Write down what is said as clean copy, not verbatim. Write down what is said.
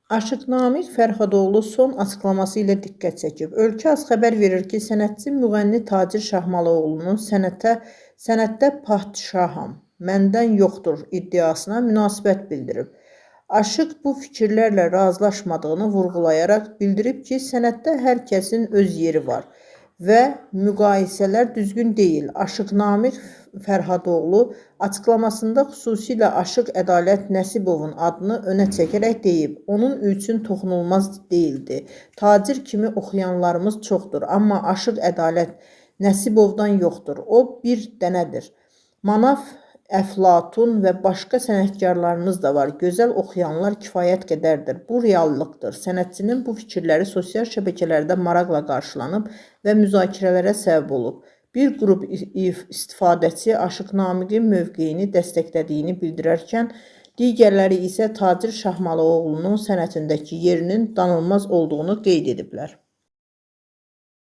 Aşıq Namiq Fərhadoğlu son açıqlaması ilə diqqət çəkib. Ölkə Az xəbər verir ki, sənətçi müğənni Tacir Şahmalıoğlunun sənətdə padşaham, məndən yoxdur iddiasına münasibət bildirib. Aşıq bu fikirlərlə razılaşmadığını vurğulayaraq bildirib ki, sənətdə hər kəsin öz yeri var və müqayisələr düzgün deyil. Aşıq Namiq Fərhadoğlu açıqlamasında xüsusilə Aşıq Ədalət Nəsibovun adını önə çəkərək deyib, onun üçün toxunulmaz deyildi. Tacir kimi oxuyanlarımız çoxdur, amma Aşıq Ədalət Nəsibovdan yoxdur, o bir dənədir. Manaf, Əflatun və başqa sənətkarlarımız da var. Gözəl oxuyanlar kifayət qədərdir. Bu reallıqdır. Sənətçinin bu fikirləri sosial şəbəkələrdə maraqla qarşılanıb və müzakirələrə səbəb olub. Bir qrup istifadəçi Aşıq Namiqin mövqeyini dəstəklədiyini bildirərkən, digərləri isə Tacir Şahmalıoğlunun sənətindəki yerinin danılmaz olduğunu qeyd ediblər.